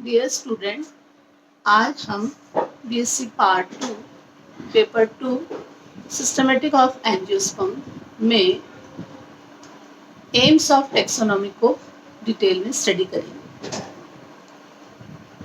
Dear student, आज हम BSc part 2 paper 2 systematic of angiosperm में एम्स ऑफ टेक्सोनॉमी को डिटेल में स्टडी करेंगे।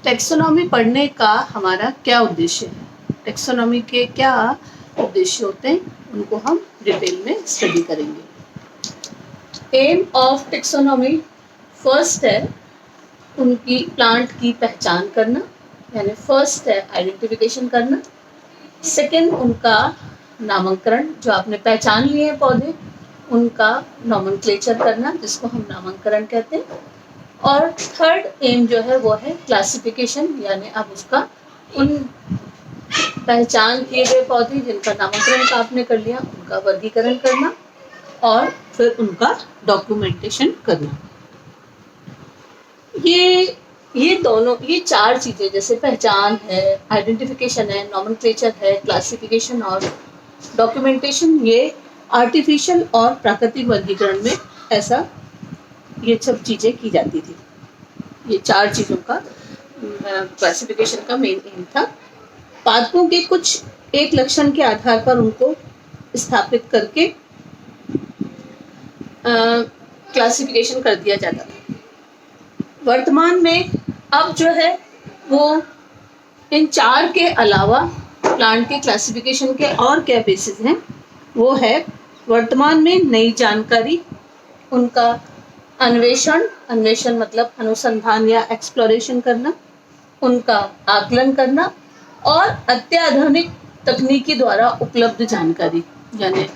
टेक्सोनॉमी पढ़ने का हमारा क्या उद्देश्य है, टेक्सोनॉमी के क्या उद्देश्य होते हैं, उनको हम डिटेल में स्टडी करेंगे। एम ऑफ टेक्सोनॉमी फर्स्ट है उनकी प्लांट की पहचान करना, यानी फर्स्ट है आइडेंटिफिकेशन करना। सेकंड उनका नामकरण, जो आपने पहचान लिए हैं पौधे, उनका नॉमेनक्लेचर करना, जिसको हम नामकरण कहते हैं। और थर्ड एम जो है वो है क्लासिफिकेशन, यानी अब उसका उन पहचान किए गए पौधे जिनका नामकरण आपने कर लिया, उनका वर्गीकरण करना और फिर उनका डॉक्यूमेंटेशन करना। ये दोनों, ये चार चीजें, जैसे पहचान है, आइडेंटिफिकेशन है, नॉमेनक्लेचर है, क्लासिफिकेशन और डॉक्यूमेंटेशन, ये आर्टिफिशियल और प्राकृतिक वर्गीकरण में ऐसा ये सब चीजें की जाती थी। ये चार चीजों का क्लासिफिकेशन का मेन एम था। पादपों के कुछ एक लक्षण के आधार पर उनको स्थापित करके क्लासिफिकेशन कर दिया जाता था। वर्तमान में अब जो है वो इन चार के अलावा प्लांट के क्लासिफिकेशन के और क्या बेसिस हैं, वो है वर्तमान में नई जानकारी, उनका अन्वेषण मतलब अनुसंधान या एक्सप्लोरेशन करना, उनका आकलन करना और अत्याधुनिक तकनीकी द्वारा उपलब्ध जानकारी, यानी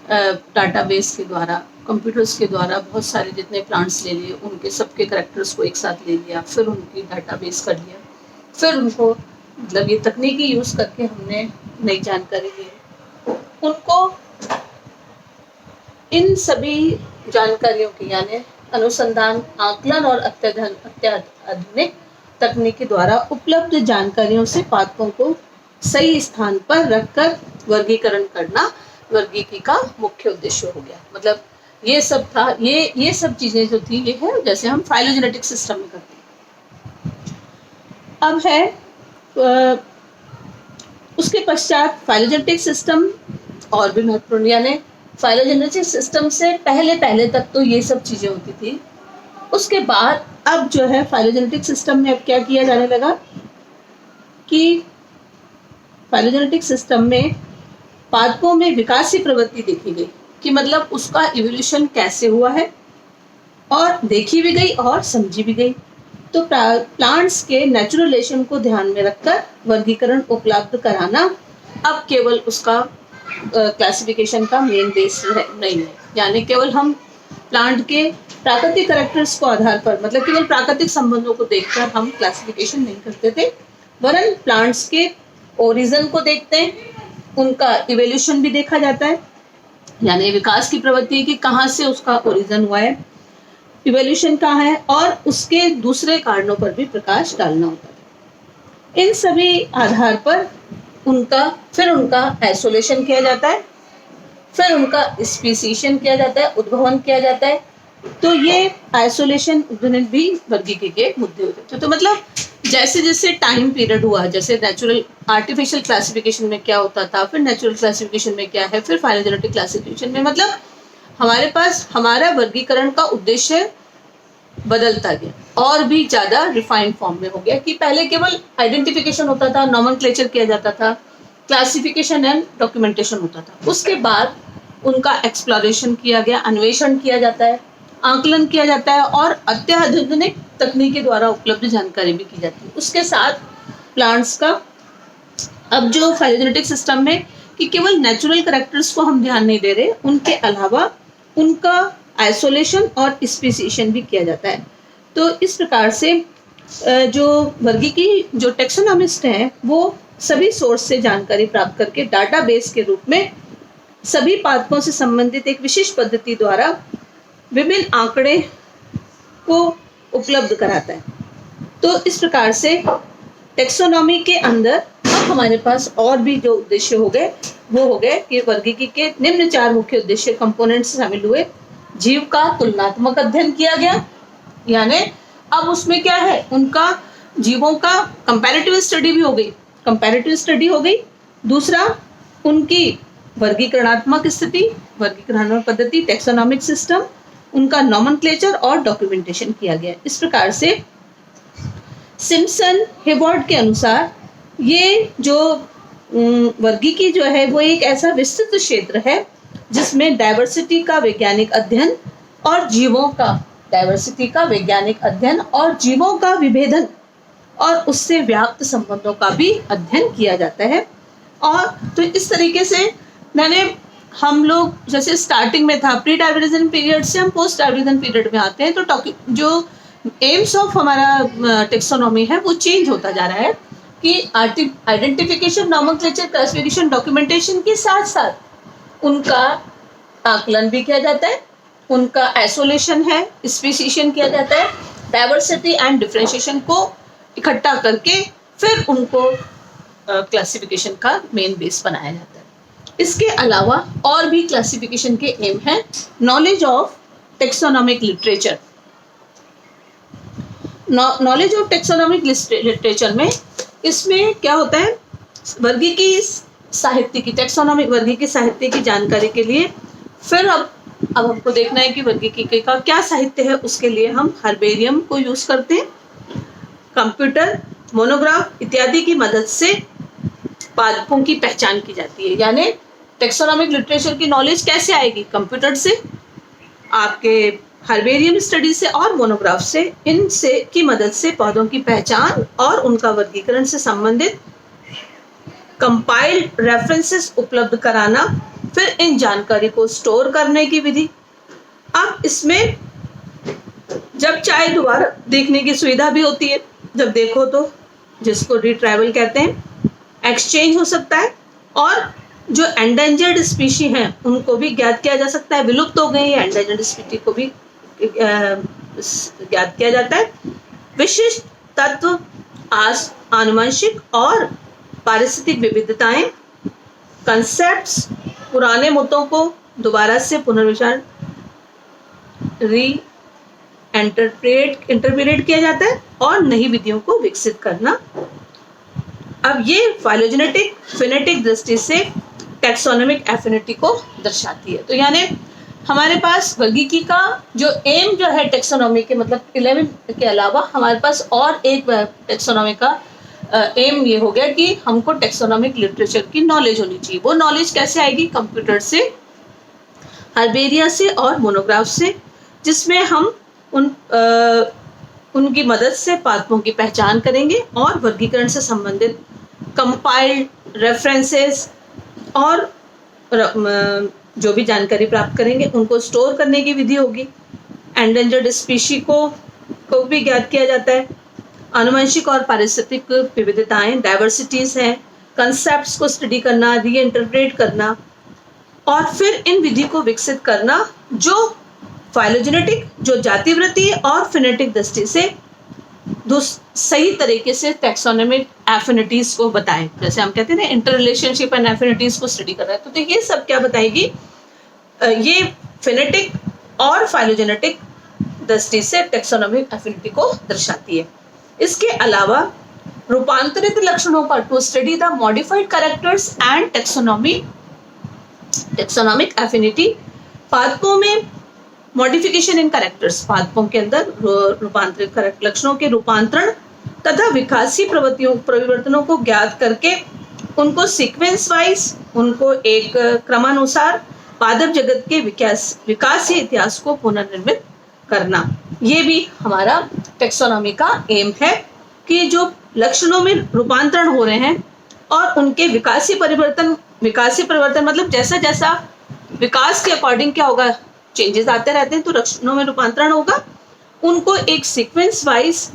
डाटाबेस के द्वारा, कंप्यूटर्स के द्वारा बहुत सारे जितने प्लांट्स ले लिए, उनके सबके करैक्टर्स को एक साथ ले लिया, फिर उनकी डाटाबेस कर लिया, फिर उनको मतलब ये तकनीकी यूज़ करके हमने नई जानकारी ली। उनको इन सभी जानकारियों की, यानी अनुसंधान, आकलन और अत्याधुनिक तकनीकी द्वारा उपलब्ध जानकारियों से पादपों को सही स्थान पर रखकर वर्गीकरण करना वर्गीकी का मुख्य उद्देश्य हो गया। मतलब ये सब था, ये सब चीजें जो थी, ये है जैसे हम फाइलोजेनेटिक सिस्टम में करते हैं। अब है उसके पश्चात फाइलोजेनेटिक सिस्टम और भी महत्वपूर्ण, यानी फाइलोजेनेटिक सिस्टम से पहले तक तो ये सब चीजें होती थी। उसके बाद अब जो है फाइलोजेनेटिक सिस्टम में अब क्या किया जाने लगा कि फाइलोजेनेटिक सिस्टम में पादपों में विकासीय प्रवृत्ति देखी गई, कि मतलब उसका इवोल्यूशन कैसे हुआ है, और देखी भी गई और समझी भी गई। तो प्लांट्स के नेचुरल रिलेशन को ध्यान में रखकर वर्गीकरण उपलब्ध कराना अब केवल उसका क्लासिफिकेशन का मेन बेस नहीं है, यानी केवल हम प्लांट के प्राकृतिक कैरेक्टर्स को आधार पर, मतलब केवल प्राकृतिक संबंधों को देखकर हम क्लासिफिकेशन नहीं करते थे, वरन प्लांट्स के ओरिजिन को देखते हैं, उनका इवोल्यूशन भी देखा जाता है, यानी विकास की प्रवृत्ति कि कहाँ से उसका ओरिजिन हुआ है, इवोल्यूशन कहाँ है, और उसके दूसरे कारणों पर भी प्रकाश डालना होता है। इन सभी आधार पर फिर उनका आइसोलेशन किया जाता है, फिर उनका स्पीसीशन किया जाता है, उद्भवन किया जाता है। तो ये आइसोलेशन भी वर्गीकी के मुद्दे होते थे। तो मतलब जैसे जैसे टाइम पीरियड हुआ, जैसे नेचुरल आर्टिफिशियल क्लासिफिकेशन में क्या होता था, फिर नेचुरल क्लासिफिकेशन में क्या है, फिर फाइलोजेनेटिक क्लासिफिकेशन में, मतलब हमारे पास हमारा वर्गीकरण का उद्देश्य बदलता गया और भी ज्यादा रिफाइंड फॉर्म में हो गया, कि पहले केवल आइडेंटिफिकेशन होता था, नॉमेनक्लेचर किया जाता था, क्लासिफिकेशन एंड डॉक्यूमेंटेशन होता था। उसके बाद उनका एक्सप्लोरेशन किया गया, अन्वेषण किया जाता है, आकलन किया जाता है और अत्याधुनिक तकनीकी द्वारा उपलब्ध जानकारी भी की जाती है। उसके साथ प्लांट्स का अब जो फाइलोजेनेटिक सिस्टम में कि केवल नेचुरल कैरेक्टर्स को हम ध्यान नहीं दे रहे, उनके अलावा उनका आइसोलेशन और स्पीसीशन भी किया जाता है। तो इस प्रकार से जो वर्गीकी, जो टेक्सोनॉमिस्ट हैं, वो सभी सोर्स से जानकारी प्राप्त करके डाटाबेस के रूप में सभी पादपों से संबंधित एक विशेष पद्धति द्वारा विभिन्न आंकड़े को उपलब्ध कराता है। तो इस प्रकार से टेक्सोनॉमी के अंदर अब हमारे पास और भी जो उद्देश्य हो गए, वो हो गए कि वर्गीकी के निम्न चार मुख्य उद्देश्य कंपोनेंट्स शामिल हुए। जीव का तुलनात्मक अध्ययन किया गया, यानी अब उसमें क्या है, उनका जीवों का कंपैरेटिव स्टडी भी हो गई, कंपैरेटिव स्टडी हो गई। दूसरा उनकी वर्गीकरणात्मक स्थिति, वर्गीकरणात्मक पद्धति, टेक्सोनॉमिक सिस्टम, उनका नॉमेनक्लेचर और डॉक्यूमेंटेशन किया गया। इस प्रकार से सिम्पसन हेवर्ड के अनुसार ये जो वर्गीकी जो है वो एक ऐसा विस्तृत क्षेत्र है जिसमें डाइवर्सिटी का वैज्ञानिक अध्ययन और जीवों का, डाइवर्सिटी का वैज्ञानिक अध्ययन और जीवों का विभेदन और उससे व्याप्त संबंधों का भी अध्ययन किया जाता है। और तो इस तरीके से मैंने, हम लोग जैसे स्टार्टिंग में था प्री डाइवर्जन पीरियड से हम पोस्ट डाइवर्जन पीरियड में आते हैं, तो जो एम्स ऑफ हमारा टेक्सोनॉमी है वो चेंज होता जा रहा है कि आइडेंटिफिकेशन, नॉमेनक्लेचर, क्लासिफिकेशन, डॉक्यूमेंटेशन के साथ साथ उनका आकलन भी किया जाता है, उनका आइसोलेशन है, स्पेसिएशन किया जाता है, डाइवर्सिटी एंड डिफरेंशिएशन को इकट्ठा करके फिर उनको क्लासिफिकेशन का मेन बेस बनाया जाता है। इसके अलावा और भी क्लासिफिकेशन के एम हैं। Knowledge of taxonomic literature, knowledge of taxonomic literature में इसमें क्या होता है, वर्गीकी साहित्य की, टेक्सोनॉमिक वर्गीकी साहित्य की जानकारी के लिए फिर अब हमको देखना है कि वर्गीकी का क्या साहित्य है। उसके लिए हम हर्बेरियम को यूज करते हैं, कंप्यूटर, मोनोग्राफ इत्यादि की मदद से पादपों की पहचान की जाती है। यानी टेक्सोनॉमिक लिटरेचर की नॉलेज कैसे आएगी? कंप्यूटर से, आपके हर्बेरियम स्टडी से और मोनोग्राफ से, इनसे की मदद से पौधों की पहचान और उनका वर्गीकरण से संबंधित कंपाइल्ड रेफरेंसेस उपलब्ध कराना, फिर इन जानकारी को स्टोर करने की विधि। अब इसमें जब चाहे दोबारा देखने की सुविधा भी होती है, जब देखो तो, जिसको रिट्राइवल कहते हैं, एक्सचेंज हो सकता है, और जो एंडेंजर्ड स्पीशी हैं उनको भी ज्ञात किया जा सकता है, विलुप्त हो गई एंडेंजर्ड स्पीशी को भी ज्ञात किया जाता है। विशिष्ट तत्व, आनुवंशिक और पारिस्थितिक विविधताएं, कंसेप्ट्स, पुराने मुद्दों को दोबारा से पुनर्विचार, इंटरप्रेट किया जाता है और नई विधियों को विकसित करना। अब ये फाइलोजेनेटिक फिनेटिक दृष्टि से टैक्सोनॉमिक एफिनिटी को दर्शाती है। तो यानी हमारे पास वर्गीकी का जो एम जो है टेक्सोनॉमी के, मतलब 11 के अलावा हमारे पास और एक टेक्सोनॉमी का एम ये हो गया कि हमको टेक्सोनॉमिक लिटरेचर की नॉलेज होनी चाहिए। वो नॉलेज कैसे आएगी? कंप्यूटर से, हर्बेरिया से और मोनोग्राफ से, जिसमें हम उनकी मदद से पादपों की पहचान करेंगे और वर्गीकरण से संबंधित कंपाइल्ड रेफरेंसेस और जो भी जानकारी प्राप्त करेंगे उनको स्टोर करने की विधि होगी। एंडेंजर्ड स्पीशी को भी ज्ञात किया जाता है। आनुवंशिक और पारिस्थितिक विविधताएं, डाइवर्सिटीज हैं, कंसेप्ट्स को स्टडी करना, रीइंटरप्रेट करना और फिर इन विधि को विकसित करना जो फाइलोजेनेटिक, जो जातिवृत्ति और फिनेटिक दृष्टि से सही तरीके से टैक्सोनॉमिक एफिनिटीज को बताएं। जैसे हम कहते हैं ना, इंटर रिलेशनशिप एंड एफिनिटीज को स्टडी कर रहे हैं, तो ये सब क्या बताएगी? ये फिनेटिक और फाइलोजेनेटिक दृष्टि से टैक्सोनॉमिक एफिनिटी को दर्शाती है। इसके अलावा रूपांतरित लक्षणों पर, to study the modified characters and taxonomic affinity, पादपों में मॉडिफिकेशन इन कैरेक्टर्स, पादपों के अंदर रूपांतरित लक्षणों के रूपांतरण तथा विकासीय परिवर्तनों को ज्ञात करके उनको सीक्वेंस वाइज, उनको एक क्रमानुसार पादप जगत के विकासीय इतिहास को पुनर्निर्मित करना। ये भी हमारा टेक्सोनॉमी का एम है कि जो लक्षणों में रूपांतरण हो रहे हैं और उनके विकासीय परिवर्तन मतलब जैसा जैसा विकास के अकॉर्डिंग क्या होगा, चेंजेस आते रहते हैं, तो लक्षणों में रूपांतरण होगा, उनको एक सीक्वेंस वाइज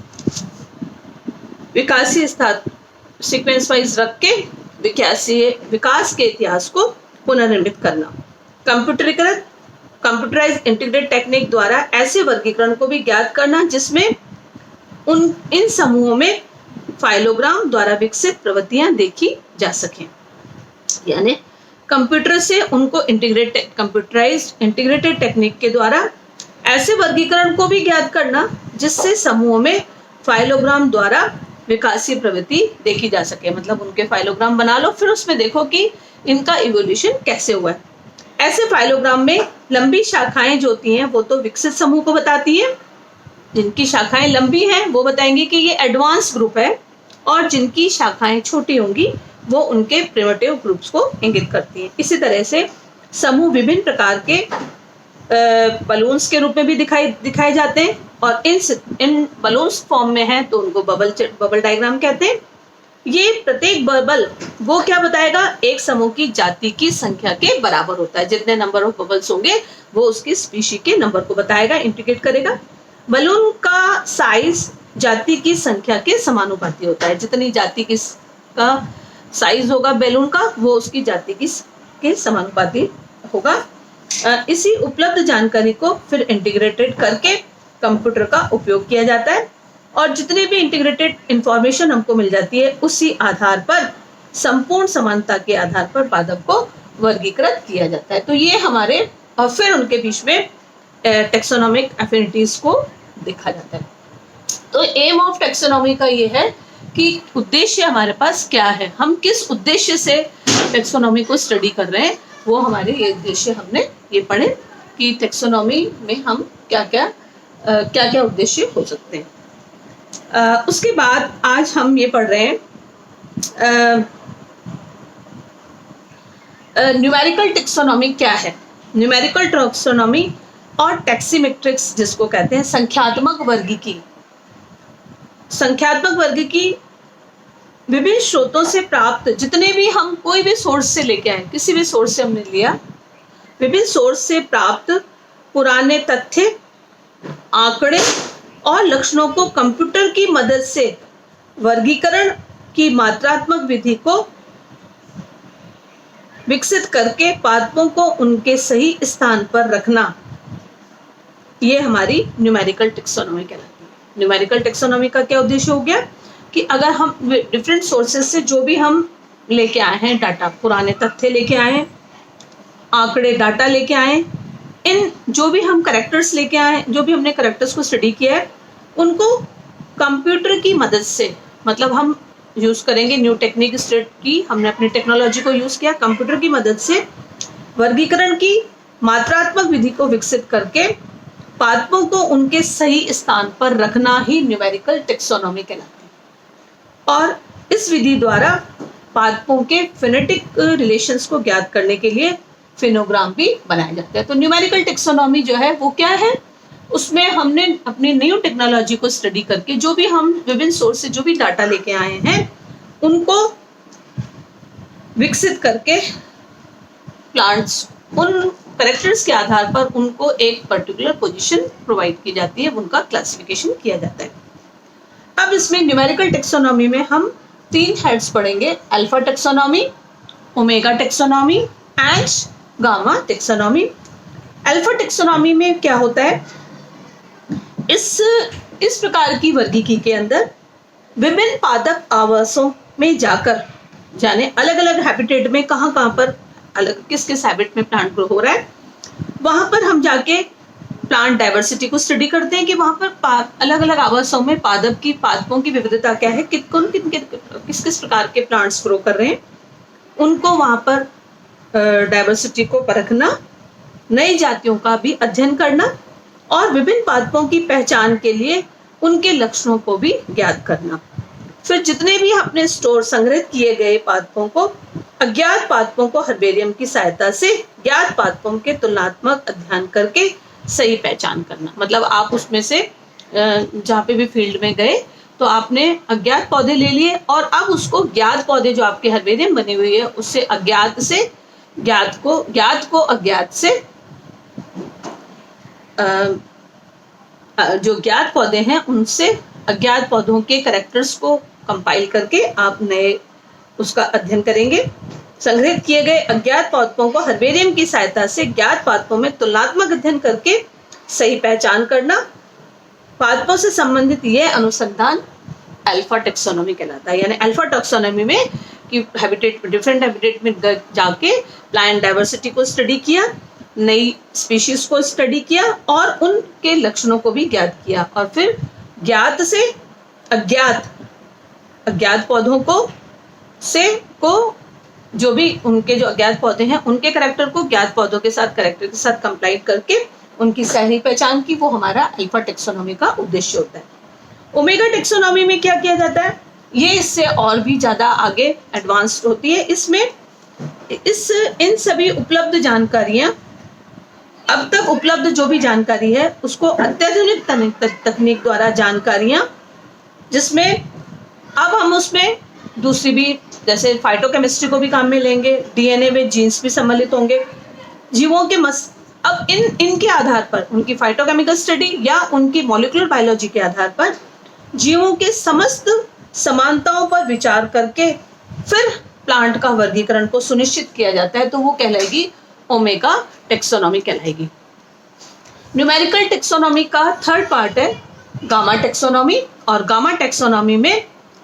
सीक्वेंस वाइज रख के विकास के इतिहास को पुनर्निर्मित करना। कंप्यूटराइज्ड इंटीग्रेटेड टेक्निक द्वारा ऐसे वर्गीकरण को भी ज्ञात करना जिसमें इन समूहों में फाइलोग्राम द्वारा विकसित प्रवृत्तियां देखी जा सकें। यानी कंप्यूटर से उनको कंप्यूटराइज्ड इंटीग्रेटेड टेक्निक के द्वारा ऐसे वर्गीकरण को भी ज्ञात करना जिससे समूहों में फाइलोग्राम द्वारा विकासीय प्रवृत्ति देखी जा सके। मतलब उनके फाइलोग्राम बना लो, फिर उसमें देखो कि इनका इवोल्यूशन कैसे हुआ है। ऐसे फाइलोग्राम में लंबी शाखाएं जो होती हैं वो तो विकसित समूह को बताती है, जिनकी शाखाएं लंबी हैं वो बताएंगे कि ये एडवांस ग्रुप है, और जिनकी शाखाएं छोटी होंगी वो उनके प्रिमिटिव ग्रुप्स को इंगित करती हैं। इसी तरह से समूह विभिन्न प्रकार के बलून्स के रूप में भी दिखाए जाते हैं, और इन बलून्स फॉर्म में है तो उनको बबल डायग्राम कहते हैं। ये प्रत्येक बबल वो क्या बताएगा, एक समूह की जाति की संख्या के बराबर होता है। जितने नंबर ऑफ बबल्स होंगे वो उसकी स्पीशी के नंबर को बताएगा, इंडिकेट करेगा। बलून का साइज जाति की संख्या के समानुपाती होता है। जितनी जाति की का साइज होगा बैलून का, वो उसकी जाति की के समानुपाती होगा। इसी उपलब्ध जानकारी को फिर इंटीग्रेटेड करके कंप्यूटर का उपयोग किया जाता है, और जितने भी इंटीग्रेटेड इंफॉर्मेशन हमको मिल जाती है उसी आधार पर, संपूर्ण समानता के आधार पर पादप को वर्गीकृत किया जाता है। तो ये हमारे, और फिर उनके बीच में टेक्सोनोमिक एफिनिटीज को देखा जाता है। तो एम ऑफ टेक्सोनोमी का ये है कि उद्देश्य हमारे पास क्या है, हम किस उद्देश्य से टेक्सोनोमी को स्टडी कर रहे हैं, वो हमारे ये उद्देश्य हमने ये पढ़े कि टेक्सोनोमी में हम क्या क्या उद्देश्य हो सकते हैं। उसके बाद आज हम ये पढ़ रहे हैं न्यूमेरिकल टेक्सोनोमी क्या है। न्यूमेरिकल टेक्सोनोमी और टैक्सीमेट्रिक्स जिसको कहते हैं, संख्यात्मक वर्गीकी। संख्यात्मक वर्गीकी विभिन्न स्रोतों से प्राप्त, जितने भी हम कोई भी सोर्स से लेके आए, किसी भी सोर्स से हमने लिया, विभिन्न सोर्स से प्राप्त पुराने तथ्य, आंकड़े और लक्षणों को कंप्यूटर की मदद से वर्गीकरण की मात्रात्मक विधि को विकसित करके पादपों को उनके सही स्थान पर रखना, ये हमारी न्यूमेरिकल टेक्सोनोमी कहलाती है। न्यूमेरिकल टेक्सोनोमी का क्या उद्देश्य हो गया कि अगर हम डिफरेंट सोर्सेज से जो भी हम लेके आए हैं डाटा, पुराने तथ्य लेके आए हैं, आंकड़े डाटा लेके आए, इन जो भी हम कैरेक्टर्स लेके आए, जो भी हमने कैरेक्टर्स को स्टडी किया है, उनको कंप्यूटर की मदद से, मतलब हम यूज करेंगे न्यू टेक्निक स्टेट की, हमने अपनी टेक्नोलॉजी को यूज किया, कंप्यूटर की मदद से वर्गीकरण की मात्रात्मक विधि को विकसित करके पादपों को उनके सही स्थान पर रखना ही न्यूमेरिकल टेक्सोनोमी कहलाती है। और इस विधि द्वारा पादपों के फिनेटिक रिलेशंस को ज्ञात करने के लिए फिनोग्राम भी बनाए जाते हैं। तो न्यूमेरिकल टेक्सोनोमी जो है वो क्या है, उसमें हमने अपनी न्यू टेक्नोलॉजी को स्टडी करके जो भी हम विभिन्न सोर्स से जो भी डाटा लेके आए हैं उनको विकसित करके प्लांट्स, उन कैरेक्टर्स के आधार पर उनको एक पर्टिकुलर पोजीशन प्रोवाइड की जाती है, उनका क्लासिफिकेशन किया जाता है। अब इसमें न्यूमेरिकल टेक्सोनोमी में हम 3 हेड्स पढ़ेंगे, alpha taxonomy, omega taxonomy and gamma taxonomy. Alpha taxonomy में क्या होता है, इस प्रकार की वर्गीकी के अंदर विभिन्न पादप आवासों में जाकर, जाने अलग अलग हैबिटेट में कहाँ पर अलग किस किस हैबिट में प्लांट ग्रो हो रहा है, वहां पर हम जाके प्लांट डाइवर्सिटी को स्टडी करते हैं कि वहां पर अलग अलग आवासों में पादपों की विविधता क्या है, किस किस प्रकार के प्लांट्स ग्रो कर रहे हैं, उनको वहां पर डाइवर्सिटी को परखना, नई जातियों का भी अध्ययन करना और विभिन्न पादपों की पहचान के लिए उनके लक्षणों को भी ज्ञात करना। फिर जितने भी अपने स्टोर संग्रहित किए गए पादपों को, अज्ञात पादपों को हर्बेरियम की सहायता से ज्ञात पादपों के तुलनात्मक अध्ययन करके सही पहचान करना। मतलब आप उसमें से जहाँ पे भी फील्ड में गए तो आपने अज्ञात पौधे ले लिए और अब उसको ज्ञात पौधे जो आपके हर्बेरियम बनी हुई है उससे अज्ञात से ज्ञात को अज्ञात से जो ज्ञात पौधे हैं उनसे अज्ञात पौधों के कैरेक्टर्स को कंपाइल करके आप नए उसका अध्ययन करेंगे। संग्रहित किए गए अज्ञात पादपों को हर्बेरियम की सहायता से ज्ञात पादपों में तुलनात्मक अध्ययन करके सही पहचान करना। पादपों से संबंधित यह अनुसंधान अल्फा टेक्सोनोमी कहलाता है। यानी अल्फा टेक्सोनोमी में कि डिफरेंट हैबिटेट में जाके प्लांट डाइवर्सिटी को स्टडी किया, नई स्पीशीज को स्टडी किया और उनके लक्षणों को भी ज्ञात किया और फिर ज्ञात से अज्ञात अज्ञात पौधों को जो भी उनके जो अज्ञात पौधे हैं उनके कैरेक्टर को ज्ञात पौधों के साथ कैरेक्टर के साथ कंप्लाइन करके उनकी सही पहचान की, वो हमारा अल्फा टेक्सोनॉमी का उद्देश्य होता है। ओमेगा टेक्सोनॉमी में क्या किया जाता है, ये इससे और भी ज्यादा आगे एडवांस्ड होती है। इसमें इन सभी उपलब्ध जानकारियां, अब तक उपलब्ध जो भी जानकारी है उसको अत्याधुनिक तकनीक द्वारा जानकारियां, जिसमें अब हम उसमें दूसरी भी जैसे फाइटोकेमिस्ट्री को भी काम में लेंगे, डीएनए में जीन्स भी सम्मिलित होंगे, जीवों के अब इनके आधार पर उनकी फाइटोकेमिकल स्टडी या उनकी मॉलिक्यूलर बायोलॉजी के आधार पर जीवों के समस्त समानताओं पर विचार करके फिर प्लांट का वर्गीकरण को सुनिश्चित किया जाता है, तो वो कहलाएगी ओमेगा टेक्सोनॉमी कहलाएगी। न्यूमेरिकल टेक्सोनॉमी का थर्ड पार्ट है गामा टेक्सोनॉमी, और गामा टेक्सोनॉमी में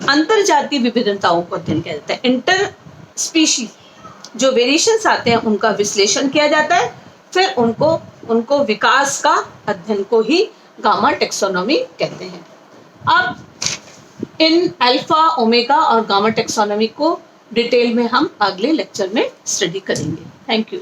अंतरजातीय विभिन्नताओं को अध्ययन किया जाता है। इंटर स्पीशीज जो वेरिएशंस आते हैं उनका विश्लेषण किया जाता है, फिर उनको विकास का अध्ययन को ही गामा टेक्सोनॉमी कहते हैं। अब इन अल्फा, ओमेगा और गामा टेक्सोनॉमी को डिटेल में हम अगले लेक्चर में स्टडी करेंगे। Thank you.